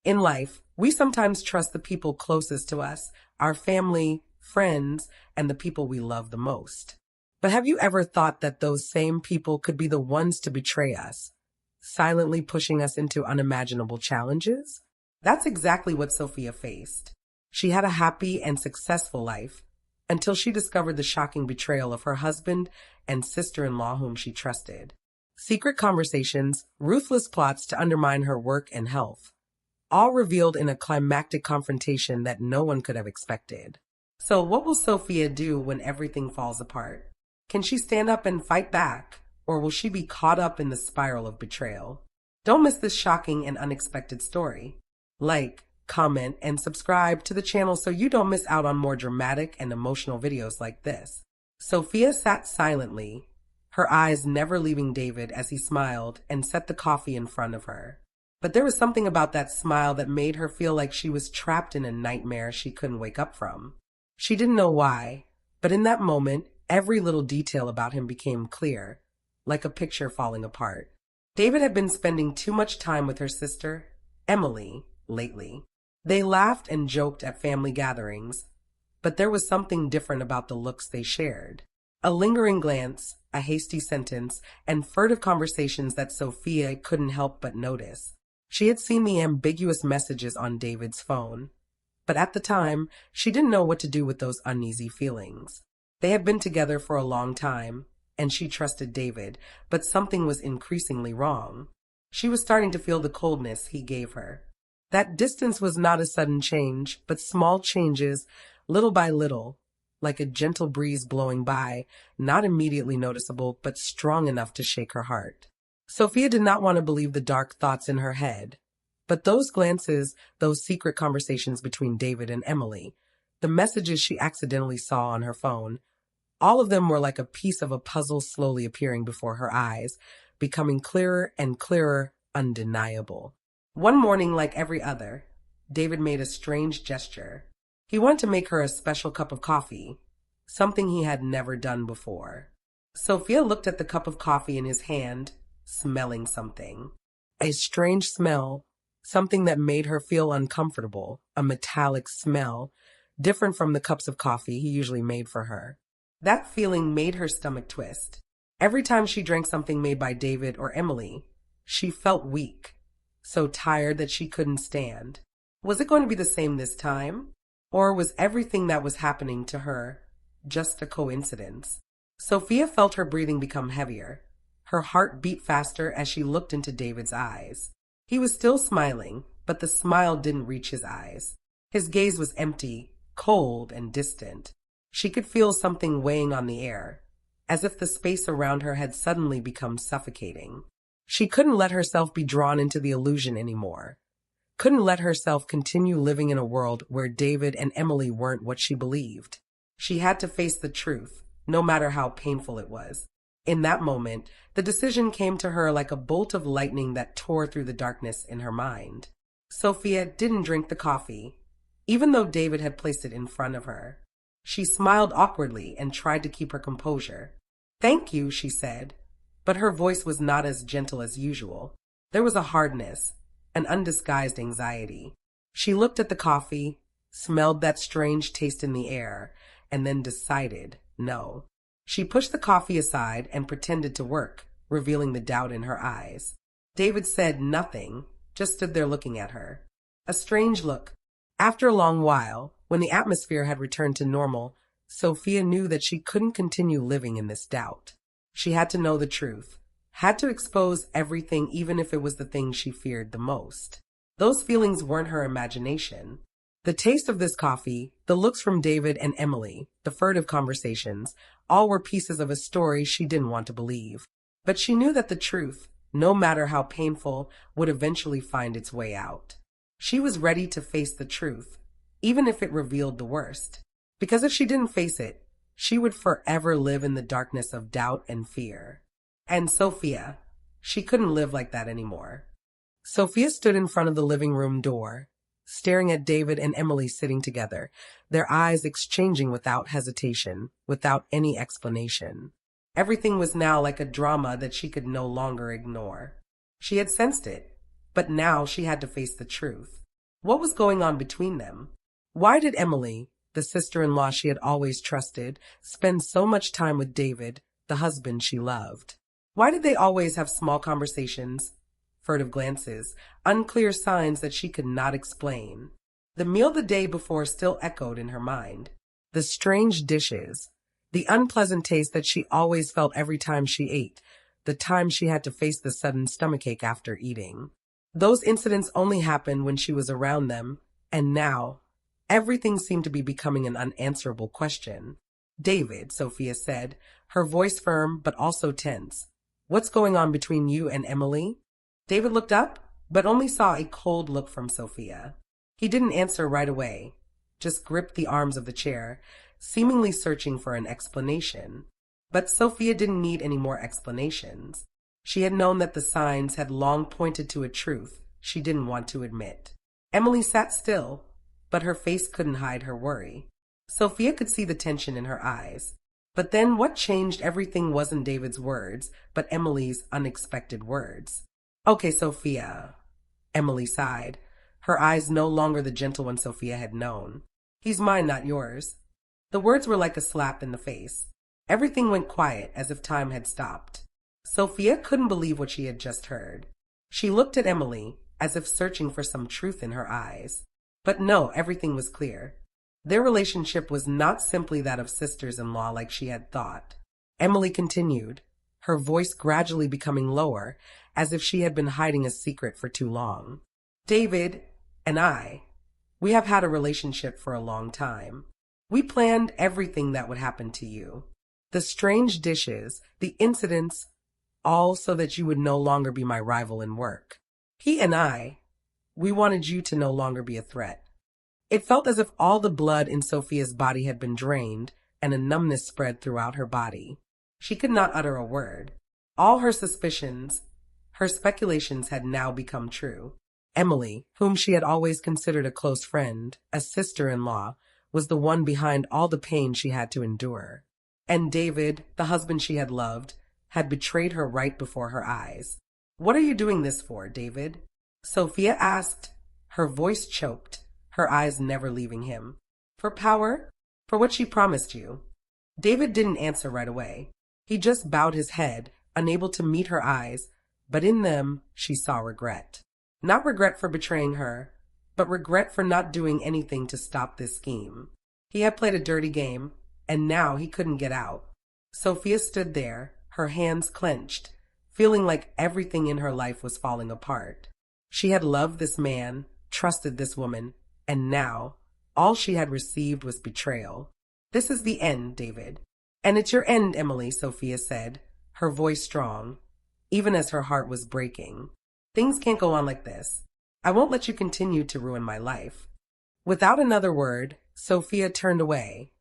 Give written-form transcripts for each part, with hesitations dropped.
In life, we sometimes trust the people closest to us, our family, friends, and the people we love the most. But have you ever thought that those same people could be the ones to betray us, silently pushing us into unimaginable challenges? That's exactly what Sophia faced. She had a happy and successful life until she discovered the shocking betrayal of her husband and sister-in-law whom she trusted. Secret conversations, ruthless plots to undermine her work and health, all revealed in a climactic confrontation that no one could have expected. So what will Sophia do when everything falls apart? Can she stand up and fight back, or will she be caught up in the spiral of betrayal? Don't miss this shocking and unexpected story. Like, comment, and subscribe to the channel so you don't miss out on more dramatic and emotional videos like this. Sophia sat silently, her eyes never leaving David as he smiled and set the coffee in front of her. But there was something about that smile that made her feel like she was trapped in a nightmare she couldn't wake up from. She didn't know why, but in that moment, every little detail about him became clear, like a picture falling apart. David had been spending too much time with her sister, Emily, lately. They laughed and joked at family gatherings, but there was something different about the looks they shared. A lingering glance, a hasty sentence, and furtive conversations that Sophia couldn't help but notice. She had seen the ambiguous messages on David's phone, but at the time, she didn't know what to do with those uneasy feelings. They had been together for a long time, and she trusted David, but something was increasingly wrong. She was starting to feel the coldness he gave her. That distance was not a sudden change, but small changes, little by little, like a gentle breeze blowing by, not immediately noticeable, but strong enough to shake her heart. Sophia did not want to believe the dark thoughts in her head, but those glances, those secret conversations between David and Emily, the messages she accidentally saw on her phone, all of them were like a piece of a puzzle slowly appearing before her eyes, becoming clearer and clearer, undeniable. One morning, like every other, David made a strange gesture. He wanted to make her a special cup of coffee, something he had never done before. Sophia looked at the cup of coffee in his hand, smelling something. A strange smell, something that made her feel uncomfortable, a metallic smell, different from the cups of coffee he usually made for her. That feeling made her stomach twist. Every time she drank something made by David or Emily, she felt weak, so tired that she couldn't stand. Was it going to be the same this time? Or was everything that was happening to her just a coincidence? Sophia felt her breathing become heavier. Her heart beat faster as she looked into David's eyes. He was still smiling, but the smile didn't reach his eyes. His gaze was empty, cold, and distant. She could feel something weighing on the air, as if the space around her had suddenly become suffocating. She couldn't let herself be drawn into the illusion anymore. Couldn't let herself continue living in a world where David and Emily weren't what she believed. She had to face the truth, no matter how painful it was. In that moment, the decision came to her like a bolt of lightning that tore through the darkness in her mind. Sophia didn't drink the coffee, even though David had placed it in front of her. She smiled awkwardly and tried to keep her composure. "Thank you," she said, but her voice was not as gentle as usual. There was a hardness, an undisguised anxiety. She looked at the coffee, smelled that strange taste in the air, and then decided no. She pushed the coffee aside and pretended to work, revealing the doubt in her eyes. David said nothing, just stood there looking at her. A strange look. After a long while, when the atmosphere had returned to normal, Sophia knew that she couldn't continue living in this doubt. She had to know the truth, had to expose everything even if it was the thing she feared the most. Those feelings weren't her imagination. The taste of this coffee, the looks from David and Emily, the furtive conversations, all were pieces of a story she didn't want to believe. But she knew that the truth, no matter how painful, would eventually find its way out. She was ready to face the truth, even if it revealed the worst. Because if she didn't face it, she would forever live in the darkness of doubt and fear. And Sophia, she couldn't live like that anymore. Sophia stood in front of the living room door, staring at David and Emily sitting together, their eyes exchanging without hesitation, without any explanation. Everything was now like a drama that she could no longer ignore. She had sensed it, but now she had to face the truth. What was going on between them? Why did Emily, the sister-in-law she had always trusted, spend so much time with David, the husband she loved? Why did they always have small conversations, furtive glances, unclear signs that she could not explain? The meal the day before still echoed in her mind. The strange dishes, the unpleasant taste that she always felt every time she ate, the time she had to face the sudden stomachache after eating. Those incidents only happened when she was around them, and now, everything seemed to be becoming an unanswerable question. David, Sophia said, her voice firm but also tense. What's going on between you and Emily? David looked up, but only saw a cold look from Sophia. He didn't answer right away, just gripped the arms of the chair, seemingly searching for an explanation. But Sophia didn't need any more explanations. She had known that the signs had long pointed to a truth she didn't want to admit. Emily sat still, but her face couldn't hide her worry. Sophia could see the tension in her eyes. But then what changed everything wasn't David's words, but Emily's unexpected words. Okay, Sophia, Emily sighed, her eyes no longer the gentle one Sophia had known. He's mine, not yours. The words were like a slap in the face. Everything went quiet, as if time had stopped. Sophia couldn't believe what she had just heard. She looked at Emily, as if searching for some truth in her eyes. But no, everything was clear. Their relationship was not simply that of sisters-in-law like she had thought. Emily continued, her voice gradually becoming lower, as if she had been hiding a secret for too long. David and we have had a relationship for a long time. We planned everything that would happen to you. The strange dishes, the incidents, all so that you would no longer be my rival in work. He and we wanted you to no longer be a threat. It felt as if all the blood in Sophia's body had been drained and a numbness spread throughout her body. She could not utter a word. All her suspicions, her speculations had now become true. Emily, whom she had always considered a close friend, a sister-in-law, was the one behind all the pain she had to endure. And David, the husband she had loved, had betrayed her right before her eyes. What are you doing this for, David? Sophia asked, her voice choked, her eyes never leaving him. For power? For what she promised you? David didn't answer right away. He just bowed his head, unable to meet her eyes, but in them she saw regret. Not regret for betraying her, but regret for not doing anything to stop this scheme. He had played a dirty game, and now he couldn't get out. Sophia stood there, her hands clenched, feeling like everything in her life was falling apart. She had loved this man, trusted this woman, and now all she had received was betrayal. This is the end, David. And it's your end, Emily, Sophia said, her voice strong, even as her heart was breaking. Things can't go on like this. I won't let you continue to ruin my life. Without another word, Sophia turned away,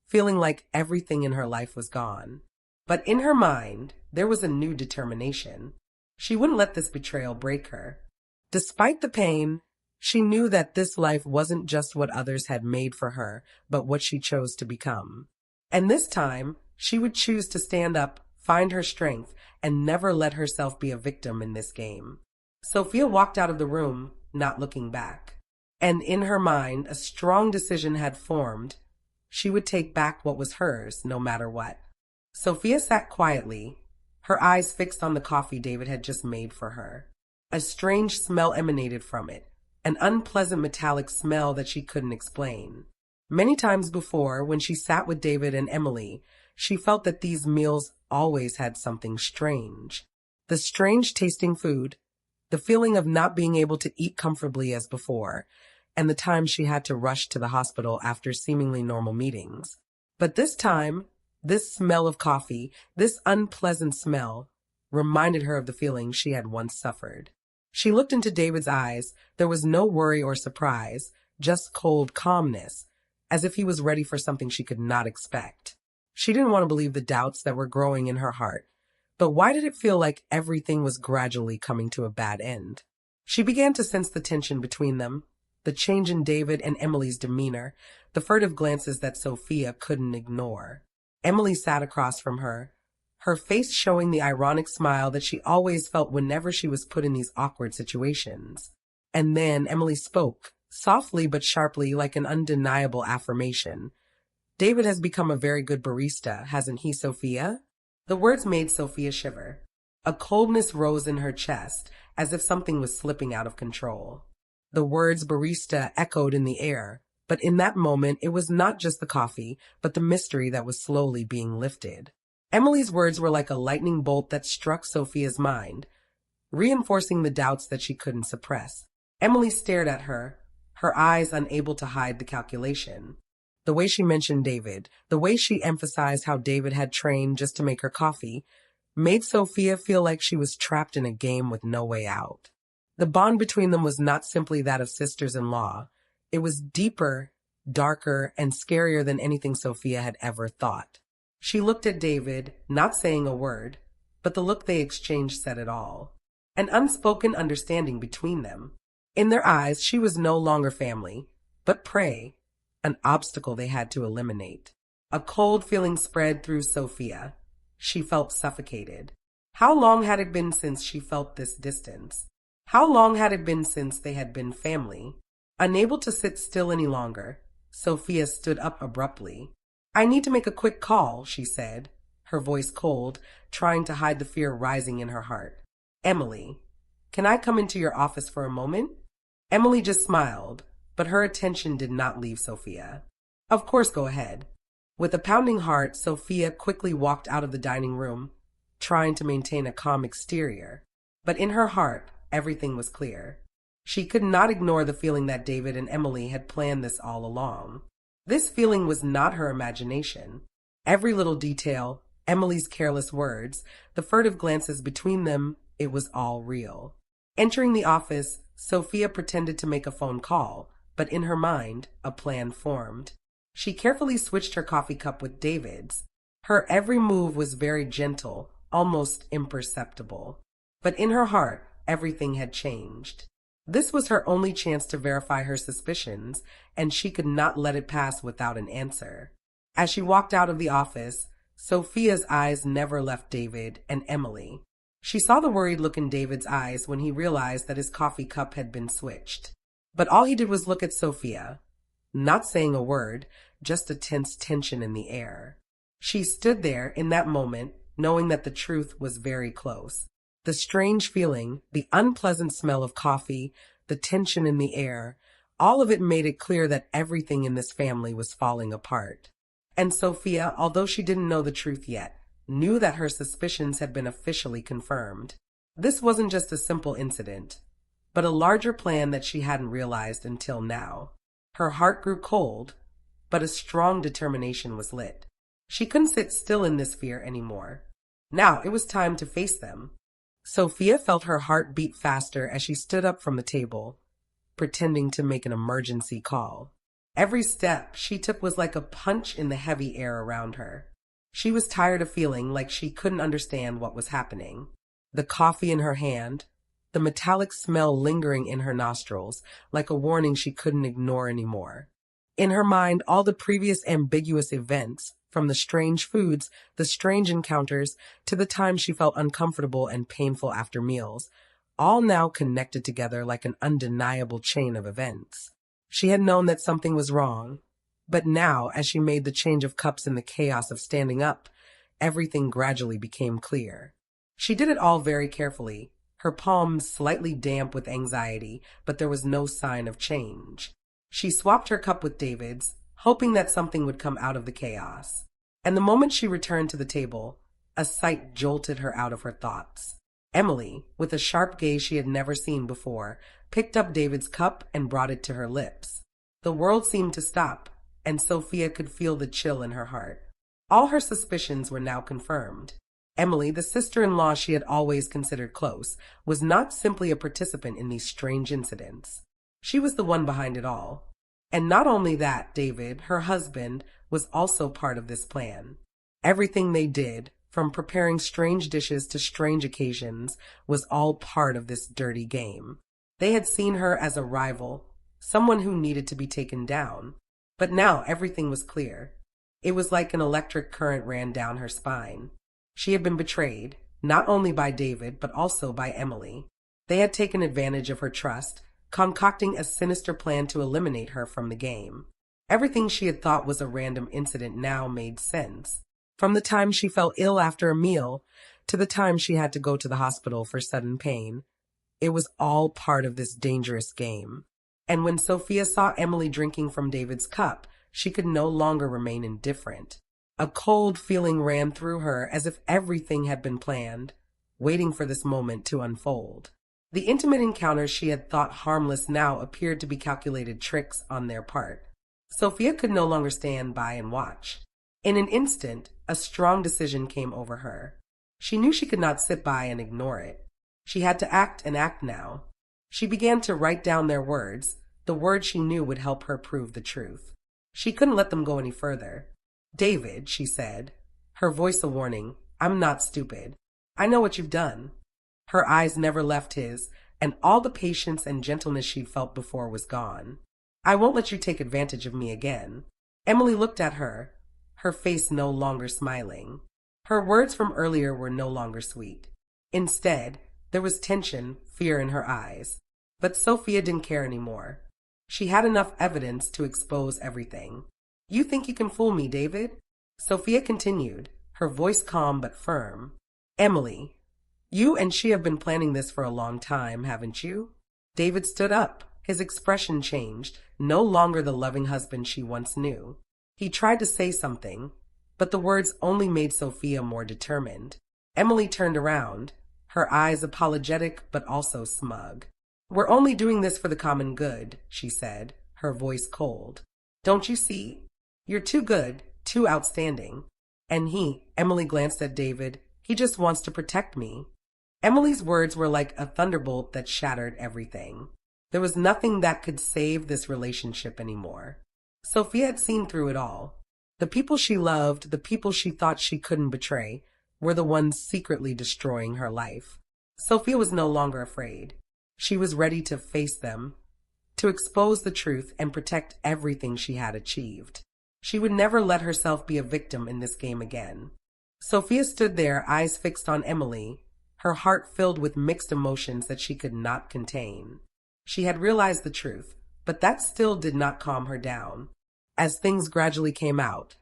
feeling like everything in her life was gone. But in her mind, there was a new determination. She wouldn't let this betrayal break her. Despite the pain, she knew that this life wasn't just what others had made for her, but what she chose to become. And this time, she would choose to stand up, find her strength, and never let herself be a victim in this game. Sophia walked out of the room, not looking back. And in her mind, a strong decision had formed. She would take back what was hers, no matter what. Sophia sat quietly, her eyes fixed on the coffee David had just made for her. A strange smell emanated from it, an unpleasant metallic smell that she couldn't explain. Many times before, when she sat with David and Emily, she felt that these meals always had something strange. The strange tasting food, the feeling of not being able to eat comfortably as before, and the time she had to rush to the hospital after seemingly normal meetings. But this time, this smell of coffee, this unpleasant smell, reminded her of the feeling she had once suffered. She looked into David's eyes. There was no worry or surprise, just cold calmness, as if he was ready for something she could not expect. She didn't want to believe the doubts that were growing in her heart. But why did it feel like everything was gradually coming to a bad end? She began to sense the tension between them, the change in David and Emily's demeanor, the furtive glances that Sophia couldn't ignore. Emily sat across from her, her face showing the ironic smile that she always felt whenever she was put in these awkward situations. And then Emily spoke, softly but sharply like an undeniable affirmation. David has become a very good barista, hasn't he, Sophia? The words made Sophia shiver. A coldness rose in her chest, as if something was slipping out of control. The words barista echoed in the air, but in that moment it was not just the coffee, but the mystery that was slowly being lifted. Emily's words were like a lightning bolt that struck Sophia's mind, reinforcing the doubts that she couldn't suppress. Emily stared at her, her eyes unable to hide the calculation. The way she mentioned David, the way she emphasized how David had trained just to make her coffee, made Sophia feel like she was trapped in a game with no way out. The bond between them was not simply that of sisters-in-law. It was deeper, darker, and scarier than anything Sophia had ever thought. She looked at David, not saying a word, but the look they exchanged said it all. An unspoken understanding between them. In their eyes, she was no longer family, but prey, an obstacle they had to eliminate. A cold feeling spread through Sophia. She felt suffocated. How long had it been since she felt this distance? How long had it been since they had been family? Unable to sit still any longer, Sophia stood up abruptly. "I need to make a quick call," she said, her voice cold, trying to hide the fear rising in her heart. "Emily, can I come into your office for a moment?" Emily just smiled, but her attention did not leave Sophia. "Of course, go ahead." With a pounding heart, Sophia quickly walked out of the dining room, trying to maintain a calm exterior. But in her heart, everything was clear. She could not ignore the feeling that David and Emily had planned this all along. This feeling was not her imagination. Every little detail, Emily's careless words, the furtive glances between them, it was all real. Entering the office, Sophia pretended to make a phone call, but in her mind, a plan formed. She carefully switched her coffee cup with David's. Her every move was very gentle, almost imperceptible. But in her heart, everything had changed. This was her only chance to verify her suspicions, and she could not let it pass without an answer. As she walked out of the office, Sophia's eyes never left David and Emily. She saw the worried look in David's eyes when he realized that his coffee cup had been switched. But all he did was look at Sophia, not saying a word, just a tense tension in the air. She stood there in that moment, knowing that the truth was very close. The strange feeling, the unpleasant smell of coffee, the tension in the air, all of it made it clear that everything in this family was falling apart. And Sophia, although she didn't know the truth yet, knew that her suspicions had been officially confirmed. This wasn't just a simple incident, but a larger plan that she hadn't realized until now. Her heart grew cold, but a strong determination was lit. She couldn't sit still in this fear anymore. Now it was time to face them. Sophia felt her heart beat faster as she stood up from the table, pretending to make an emergency call. Every step she took was like a punch in the heavy air around her. She was tired of feeling like she couldn't understand what was happening. The coffee in her hand, the metallic smell lingering in her nostrils, like a warning she couldn't ignore anymore. In her mind, all the previous ambiguous events, from the strange foods, the strange encounters, to the times she felt uncomfortable and painful after meals, all now connected together like an undeniable chain of events. She had known that something was wrong, but now, as she made the change of cups in the chaos of standing up, everything gradually became clear. She did it all very carefully, her palms slightly damp with anxiety, but there was no sign of change. She swapped her cup with David's, hoping that something would come out of the chaos. And the moment she returned to the table, a sight jolted her out of her thoughts. Emily, with a sharp gaze she had never seen before, picked up David's cup and brought it to her lips. The world seemed to stop, and Sophia could feel the chill in her heart. All her suspicions were now confirmed. Emily, the sister-in-law she had always considered close, was not simply a participant in these strange incidents. She was the one behind it all. And not only that, David, her husband, was also part of this plan. Everything they did, from preparing strange dishes to strange occasions, was all part of this dirty game. They had seen her as a rival, someone who needed to be taken down. But now everything was clear. It was like an electric current ran down her spine. She had been betrayed, not only by David, but also by Emily. They had taken advantage of her trust, concocting a sinister plan to eliminate her from the game. Everything she had thought was a random incident now made sense. From the time she fell ill after a meal to the time she had to go to the hospital for sudden pain, it was all part of this dangerous game. And when Sophia saw Emily drinking from David's cup, she could no longer remain indifferent. A cold feeling ran through her as if everything had been planned, waiting for this moment to unfold. The intimate encounters she had thought harmless now appeared to be calculated tricks on their part. Sophia could no longer stand by and watch. In an instant, a strong decision came over her. She knew she could not sit by and ignore it. She had to act and act now. She began to write down their words, the words she knew would help her prove the truth. She couldn't let them go any further. "David," she said, her voice a warning, "I'm not stupid. I know what you've done." Her eyes never left his, and all the patience and gentleness she'd felt before was gone. "I won't let you take advantage of me again." Emily looked at her face no longer smiling. Her words from earlier were no longer sweet. Instead, there was tension, fear in her eyes. But Sophia didn't care anymore. She had enough evidence to expose everything. "You think you can fool me, David?" Sophia continued, her voice calm but firm. "Emily, you and she have been planning this for a long time, haven't you?" David stood up. His expression changed, no longer the loving husband she once knew. He tried to say something, but the words only made Sophia more determined. Emily turned around, her eyes apologetic but also smug. "We're only doing this for the common good," she said, her voice cold. "Don't you see? You're too good, too outstanding. And Emily glanced at David, he just wants to protect me." Emily's words were like a thunderbolt that shattered everything. There was nothing that could save this relationship anymore. Sophia had seen through it all. The people she loved, the people she thought she couldn't betray, were the ones secretly destroying her life. Sophia was no longer afraid. She was ready to face them, to expose the truth and protect everything she had achieved. She would never let herself be a victim in this game again. Sophia stood there, eyes fixed on Emily, her heart filled with mixed emotions that she could not contain. She had realized the truth, but that still did not calm her down. As things gradually came out,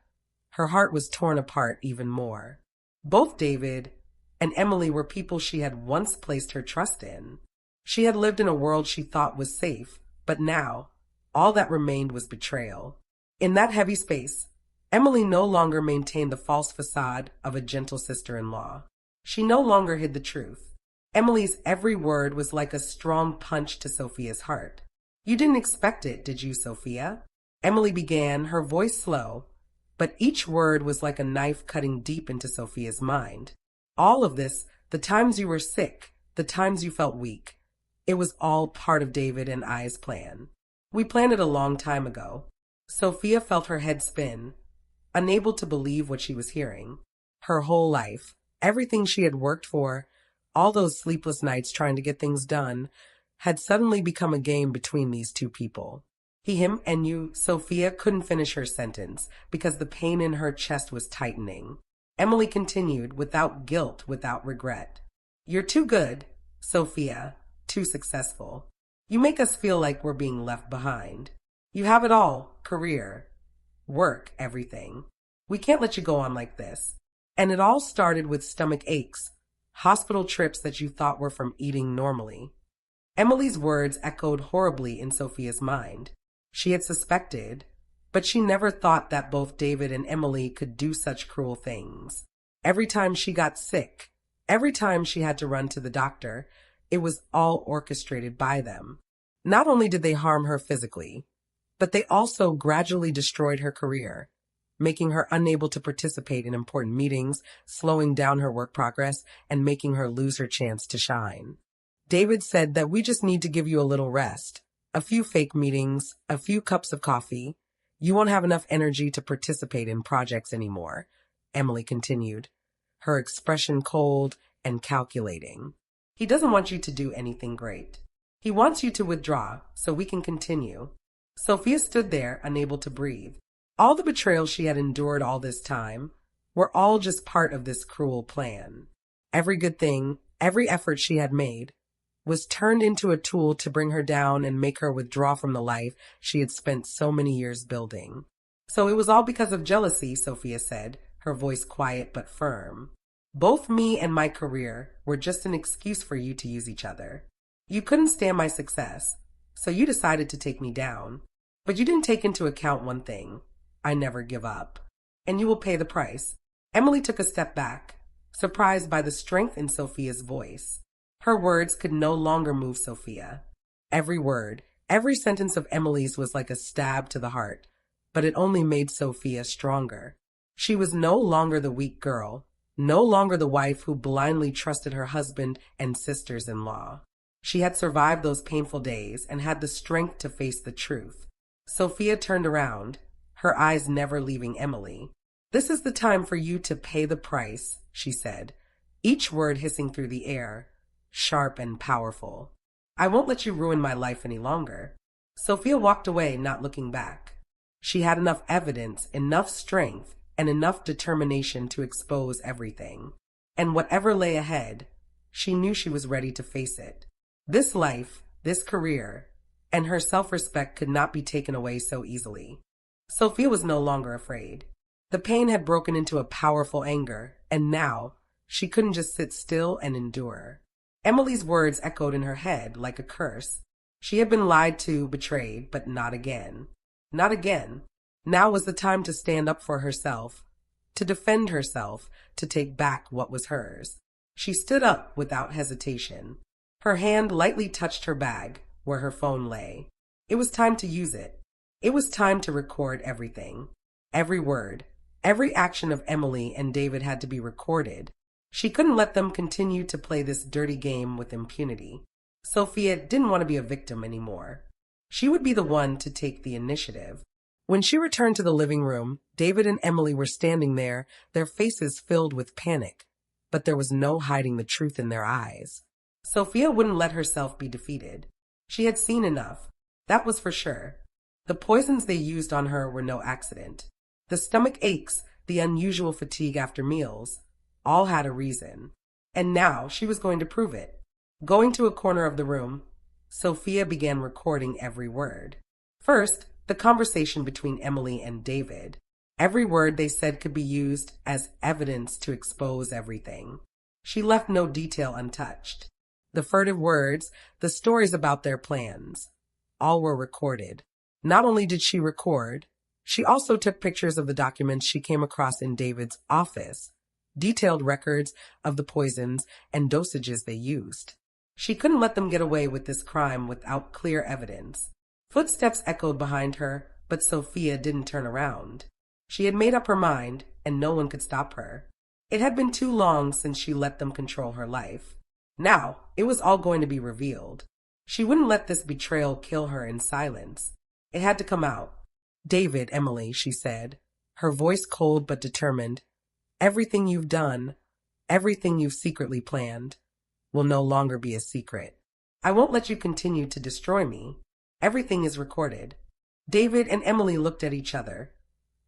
her heart was torn apart even more. Both David and Emily were people she had once placed her trust in. She had lived in a world she thought was safe, but now, all that remained was betrayal. In that heavy space, Emily no longer maintained the false facade of a gentle sister-in-law. She no longer hid the truth. Emily's every word was like a strong punch to Sophia's heart. "You didn't expect it, did you, Sophia?" Emily began, her voice slow, but each word was like a knife cutting deep into Sophia's mind. "All of this, the times you were sick, the times you felt weak, it was all part of David and I's plan. We planned it a long time ago." Sophia felt her head spin, unable to believe what she was hearing. Her whole life, everything she had worked for, all those sleepless nights trying to get things done, had suddenly become a game between these two people. Him and you, Sophia couldn't finish her sentence because the pain in her chest was tightening. Emily continued, without guilt, without regret. "You're too good, Sophia, too successful. You make us feel like we're being left behind. You have it all, career, work, everything. We can't let you go on like this." And it all started with stomach aches, hospital trips that you thought were from eating normally. Emily's words echoed horribly in Sophia's mind. She had suspected, but she never thought that both David and Emily could do such cruel things. Every time she got sick, every time she had to run to the doctor, it was all orchestrated by them. Not only did they harm her physically, but they also gradually destroyed her career, making her unable to participate in important meetings, slowing down her work progress, and making her lose her chance to shine. David said that we just need to give you a little rest. A few fake meetings, a few cups of coffee. You won't have enough energy to participate in projects anymore, Emily continued, her expression cold and calculating. He doesn't want you to do anything great. He wants you to withdraw so we can continue. Sophia stood there, unable to breathe. All the betrayals she had endured all this time were all just part of this cruel plan. Every good thing, every effort she had made, was turned into a tool to bring her down and make her withdraw from the life she had spent so many years building. So it was all because of jealousy, Sophia said, her voice quiet but firm. Both me and my career were just an excuse for you to use each other. You couldn't stand my success, so you decided to take me down. But you didn't take into account one thing. I never give up. And you will pay the price. Emily took a step back, surprised by the strength in Sophia's voice. Her words could no longer move Sophia. Every word, every sentence of Emily's was like a stab to the heart, but it only made Sophia stronger. She was no longer the weak girl, no longer the wife who blindly trusted her husband and sisters-in-law. She had survived those painful days and had the strength to face the truth. Sophia turned around, her eyes never leaving Emily. "This is the time for you to pay the price," she said, each word hissing through the air, sharp and powerful. "I won't let you ruin my life any longer." Sophia walked away, not looking back. She had enough evidence, enough strength, and enough determination to expose everything. And whatever lay ahead, she knew she was ready to face it. This life, this career, and her self-respect could not be taken away so easily. Sophia was no longer afraid. The pain had broken into a powerful anger, and now she couldn't just sit still and endure. Emily's words echoed in her head like a curse. She had been lied to, betrayed, but not again. Not again. Now was the time to stand up for herself, to defend herself, to take back what was hers. She stood up without hesitation. Her hand lightly touched her bag, where her phone lay. It was time to use it. It was time to record everything. Every word, every action of Emily and David had to be recorded. She couldn't let them continue to play this dirty game with impunity. Sophia didn't want to be a victim anymore. She would be the one to take the initiative. When she returned to the living room, David and Emily were standing there, their faces filled with panic, but there was no hiding the truth in their eyes. Sophia wouldn't let herself be defeated. She had seen enough. That was for sure. The poisons they used on her were no accident. The stomach aches, the unusual fatigue after meals, all had a reason. And now she was going to prove it. Going to a corner of the room, Sophia began recording every word. First, the conversation between Emily and David. Every word they said could be used as evidence to expose everything. She left no detail untouched. The furtive words, the stories about their plans, all were recorded. Not only did she record, she also took pictures of the documents she came across in David's office, detailed records of the poisons and dosages they used. She couldn't let them get away with this crime without clear evidence. Footsteps echoed behind her, but Sophia didn't turn around. She had made up her mind, and no one could stop her. It had been too long since she let them control her life. Now, it was all going to be revealed. She wouldn't let this betrayal kill her in silence. It had to come out. "David, Emily," she said, her voice cold but determined, "everything you've done, everything you've secretly planned, will no longer be a secret. I won't let you continue to destroy me. Everything is recorded." David and Emily looked at each other,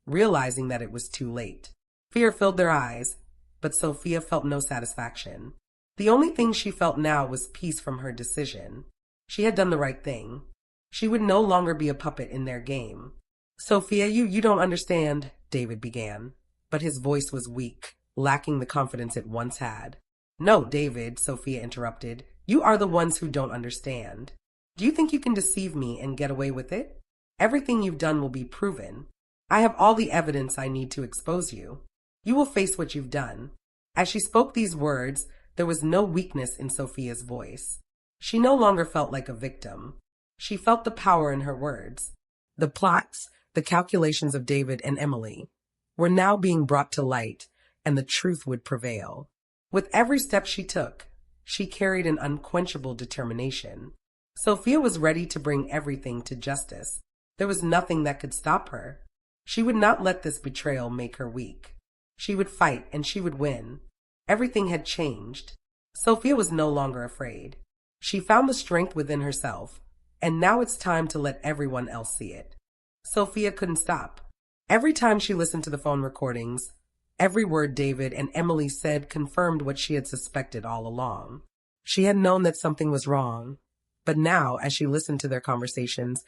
realizing that it was too late. Fear filled their eyes, but Sophia felt no satisfaction. The only thing she felt now was peace from her decision. She had done the right thing. She would no longer be a puppet in their game. "Sophia, you don't understand," David began, but his voice was weak, lacking the confidence it once had. "No, David," Sophia interrupted. "You are the ones who don't understand. Do you think you can deceive me and get away with it? Everything you've done will be proven. I have all the evidence I need to expose you. You will face what you've done." As she spoke these words, there was no weakness in Sophia's voice. She no longer felt like a victim. She felt the power in her words. The plots, the calculations of David and Emily, were now being brought to light, and the truth would prevail. With every step she took, she carried an unquenchable determination. Sophia was ready to bring everything to justice. There was nothing that could stop her. She would not let this betrayal make her weak. She would fight, and she would win. Everything had changed. Sophia was no longer afraid. She found the strength within herself, and now it's time to let everyone else see it. Sophia couldn't stop. Every time she listened to the phone recordings, every word David and Emily said confirmed what she had suspected all along. She had known that something was wrong, but now, as she listened to their conversations,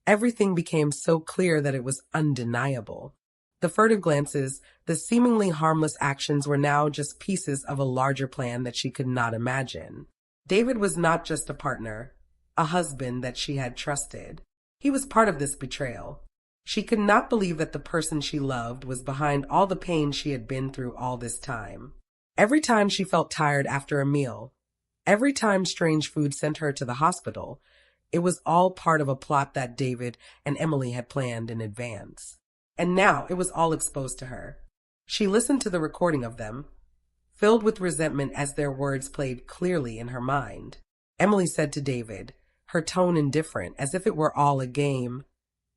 everything became so clear that it was undeniable. The furtive glances, the seemingly harmless actions were now just pieces of a larger plan that she could not imagine. David was not just a partner, a husband that she had trusted. He was part of this betrayal. She could not believe that the person she loved was behind all the pain she had been through all this time. Every time she felt tired after a meal, every time strange food sent her to the hospital, it was all part of a plot that David and Emily had planned in advance. And now it was all exposed to her. She listened to the recording of them, filled with resentment as their words played clearly in her mind. Emily said to David, her tone indifferent, as if it were all a game,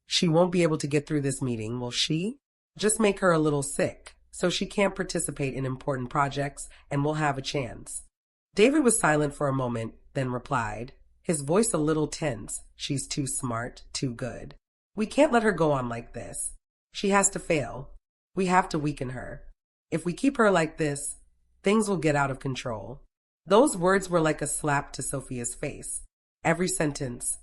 "She won't be able to get through this meeting, will she? Just make her a little sick, so she can't participate in important projects and will have a chance." David was silent for a moment, then replied, his voice a little tense, "She's too smart, too good. We can't let her go on like this. She has to fail. We have to weaken her. If we keep her like this, things will get out of control." Those words were like a slap to Sophia's face. Every sentence,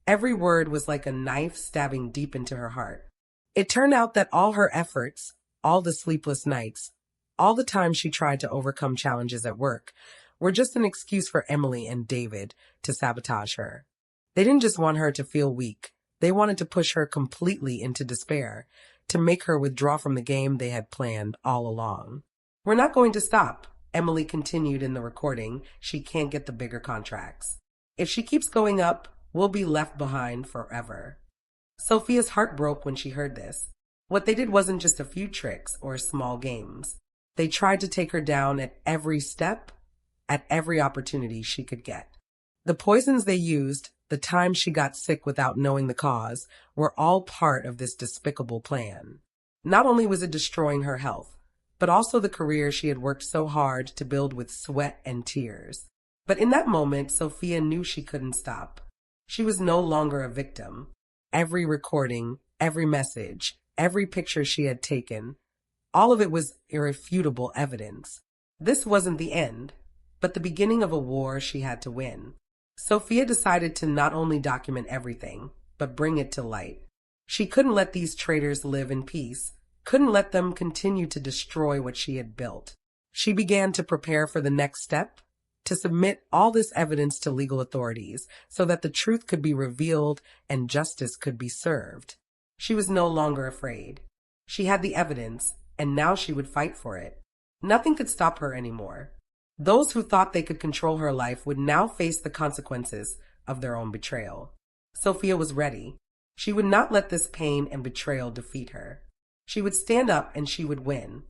every word was like a knife stabbing deep into her heart. It turned out that all her efforts, all the sleepless nights, all the time she tried to overcome challenges at work, were just an excuse for Emily and David to sabotage her. They didn't just want her to feel weak. They wanted to push her completely into despair, to make her withdraw from the game they had planned all along. "We're not going to stop," Emily continued in the recording. "She can't get the bigger contracts. If she keeps going up, we'll be left behind forever." Sophia's heart broke when she heard this. What they did wasn't just a few tricks or small games. They tried to take her down at every step, at every opportunity she could get. The poisons they used, the time she got sick without knowing the cause, were all part of this despicable plan. Not only was it destroying her health, but also the career she had worked so hard to build with sweat and tears. But in that moment, Sophia knew she couldn't stop. She was no longer a victim. Every recording, every message, every picture she had taken, all of it was irrefutable evidence. This wasn't the end, but the beginning of a war she had to win. Sophia decided to not only document everything, but bring it to light. She couldn't let these traitors live in peace, couldn't let them continue to destroy what she had built. She began to prepare for the next step, to submit all this evidence to legal authorities so that the truth could be revealed and justice could be served. She was no longer afraid. She had the evidence, and now she would fight for it. Nothing could stop her anymore. Those who thought they could control her life would now face the consequences of their own betrayal. Sophia was ready. She would not let this pain and betrayal defeat her. She would stand up and she would win.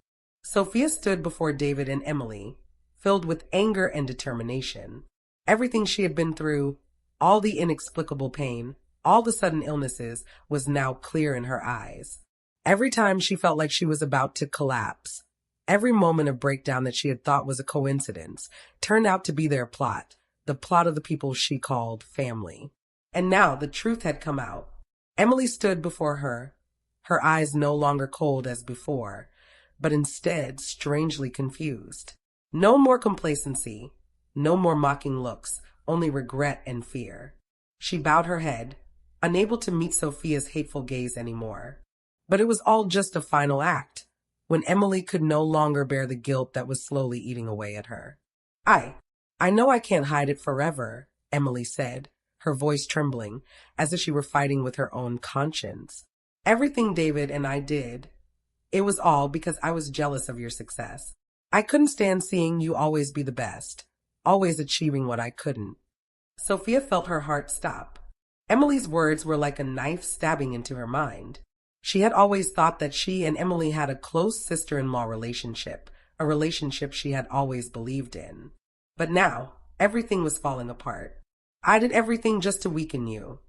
Sophia stood before David and Emily, filled with anger and determination. Everything she had been through, all the inexplicable pain, all the sudden illnesses, was now clear in her eyes. Every time she felt like she was about to collapse, every moment of breakdown that she had thought was a coincidence turned out to be their plot, the plot of the people she called family. And now the truth had come out. Emily stood before her, her eyes no longer cold as before, but instead strangely confused. No more complacency, no more mocking looks, only regret and fear. She bowed her head, unable to meet Sophia's hateful gaze anymore. But it was all just a final act, when Emily could no longer bear the guilt that was slowly eating away at her. I know I can't hide it forever," Emily said, her voice trembling, as if she were fighting with her own conscience. "Everything David and I did, it was all because I was jealous of your success. I couldn't stand seeing you always be the best, always achieving what I couldn't." Sophia felt her heart stop. Emily's words were like a knife stabbing into her mind. She had always thought that she and Emily had a close sister-in-law relationship, a relationship she had always believed in. But now, everything was falling apart. "I did everything just to weaken you,"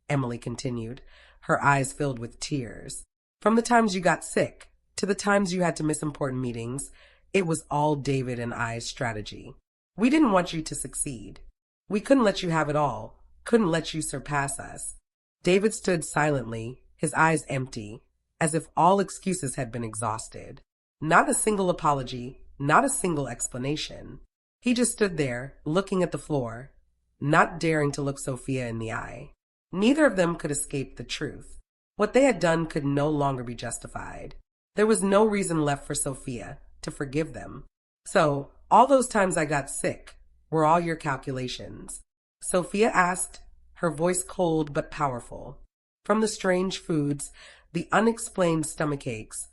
Emily continued, her eyes filled with tears. "From the times you got sick, to the times you had to miss important meetings, it was all David and I's strategy. We didn't want you to succeed. We couldn't let you have it all, couldn't let you surpass us." David stood silently, his eyes empty, as if all excuses had been exhausted. Not a single apology, not a single explanation. He just stood there, looking at the floor, not daring to look Sophia in the eye. Neither of them could escape the truth. What they had done could no longer be justified. There was no reason left for Sophia to forgive them. So, all those times I got sick were all your calculations? Sophia asked, her voice cold but powerful. From the strange foods, the unexplained stomach aches,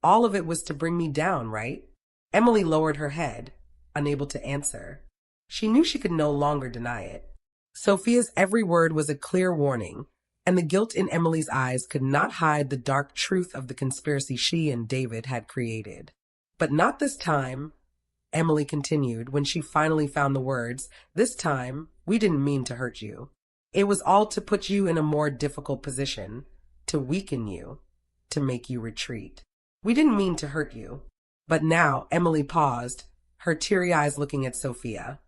all of it was to bring me down, right? Emily lowered her head, unable to answer. She knew she could no longer deny it. Sophia's every word was a clear warning, and the guilt in Emily's eyes could not hide the dark truth of the conspiracy she and David had created. But not this time, Emily continued when she finally found the words. This time, we didn't mean to hurt you. It was all to put you in a more difficult position, to weaken you, to make you retreat. We didn't mean to hurt you. But now Emily paused, her teary eyes looking at Sophia,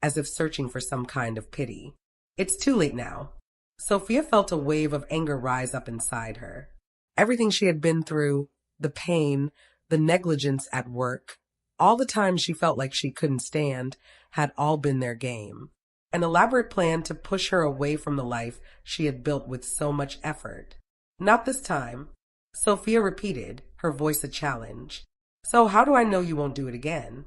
as if searching for some kind of pity. It's too late now. Sophia felt a wave of anger rise up inside her. Everything she had been through, the pain, the negligence at work, all the times she felt like she couldn't stand, had all been their game. An elaborate plan to push her away from the life she had built with so much effort. Not this time, Sophia repeated, her voice a challenge. So how do I know you won't do it again?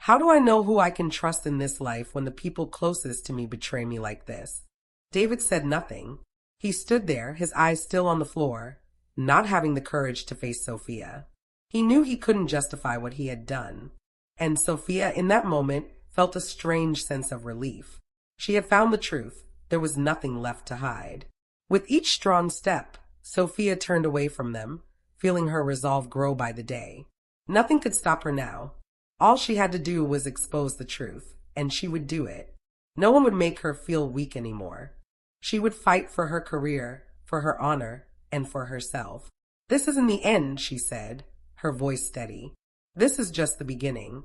How do I know who I can trust in this life when the people closest to me betray me like this? David said nothing. He stood there, his eyes still on the floor, not having the courage to face Sophia. He knew he couldn't justify what he had done. And Sophia, in that moment, felt a strange sense of relief. She had found the truth. There was nothing left to hide. With each strong step, Sophia turned away from them, feeling her resolve grow by the day. Nothing could stop her now. All she had to do was expose the truth, and she would do it. No one would make her feel weak anymore. She would fight for her career, for her honor, and for herself. This isn't the end, she said, her voice steady. This is just the beginning.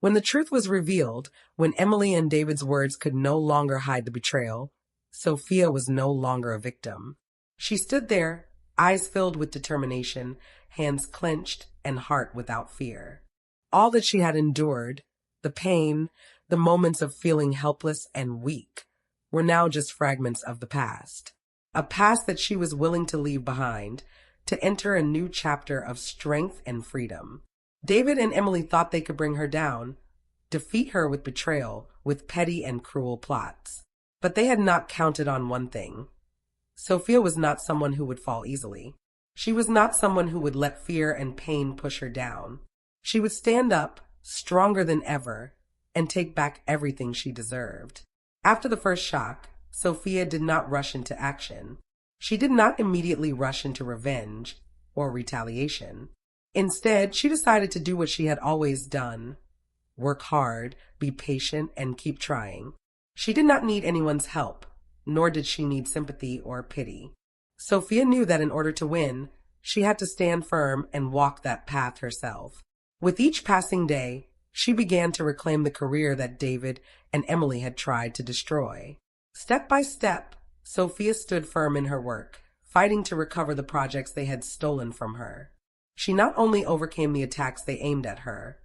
When the truth was revealed, when Emily and David's words could no longer hide the betrayal, Sophia was no longer a victim. She stood there, eyes filled with determination, hands clenched, and heart without fear. All that she had endured, the pain, the moments of feeling helpless and weak, were now just fragments of the past. A past that she was willing to leave behind, to enter a new chapter of strength and freedom. David and Emily thought they could bring her down, defeat her with betrayal, with petty and cruel plots. But they had not counted on one thing. Sophia was not someone who would fall easily. She was not someone who would let fear and pain push her down. She would stand up, stronger than ever, and take back everything she deserved. After the first shock, Sophia did not rush into action. She did not immediately rush into revenge or retaliation. Instead, she decided to do what she had always done. Work hard, be patient, and keep trying. She did not need anyone's help, nor did she need sympathy or pity. Sophia knew that in order to win, she had to stand firm and walk that path herself. With each passing day, she began to reclaim the career that David and Emily had tried to destroy. Step by step, Sophia stood firm in her work, fighting to recover the projects they had stolen from her. She not only overcame the attacks they aimed at her,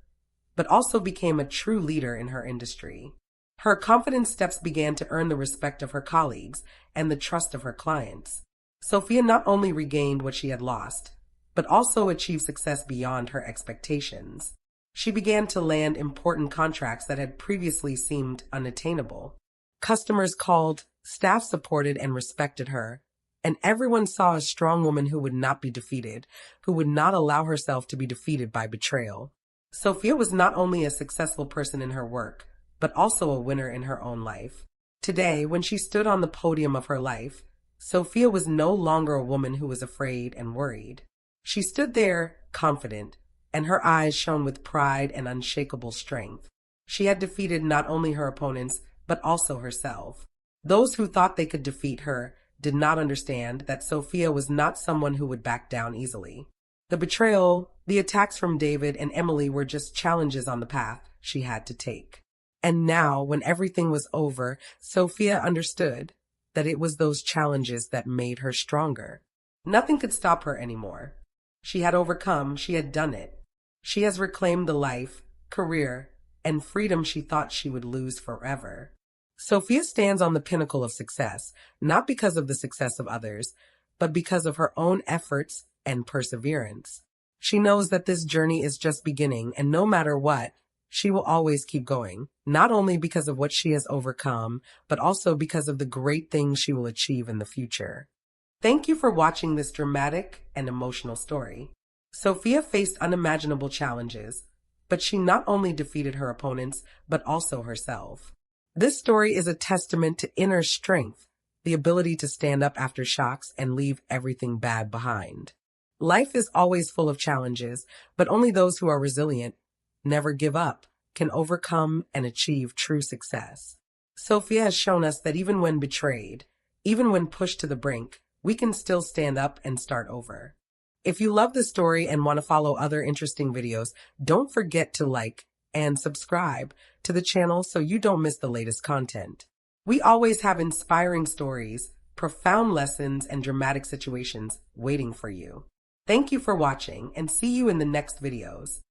but also became a true leader in her industry. Her confident steps began to earn the respect of her colleagues and the trust of her clients. Sophia not only regained what she had lost, but also achieved success beyond her expectations. She began to land important contracts that had previously seemed unattainable. Customers called, staff supported and respected her, and everyone saw a strong woman who would not be defeated, who would not allow herself to be defeated by betrayal. Sophia was not only a successful person in her work, but also a winner in her own life. Today, when she stood on the podium of her life, Sophia was no longer a woman who was afraid and worried. She stood there, confident, and her eyes shone with pride and unshakable strength. She had defeated not only her opponents, but also herself. Those who thought they could defeat her did not understand that Sophia was not someone who would back down easily. The betrayal, the attacks from David and Emily were just challenges on the path she had to take. And now, when everything was over, Sophia understood that it was those challenges that made her stronger. Nothing could stop her anymore. She had overcome, she had done it. She has reclaimed the life, career, and freedom she thought she would lose forever. Sophia stands on the pinnacle of success, not because of the success of others, but because of her own efforts and perseverance. She knows that this journey is just beginning, and no matter what, she will always keep going, not only because of what she has overcome, but also because of the great things she will achieve in the future. Thank you for watching this dramatic and emotional story. Sophia faced unimaginable challenges, but she not only defeated her opponents, but also herself. This story is a testament to inner strength, the ability to stand up after shocks and leave everything bad behind. Life is always full of challenges, but only those who are resilient, never give up, can overcome and achieve true success. Sophia has shown us that even when betrayed, even when pushed to the brink, we can still stand up and start over. If you love this story and want to follow other interesting videos, don't forget to like and subscribe to the channel so you don't miss the latest content. We always have inspiring stories, profound lessons, and dramatic situations waiting for you. Thank you for watching, and see you in the next videos.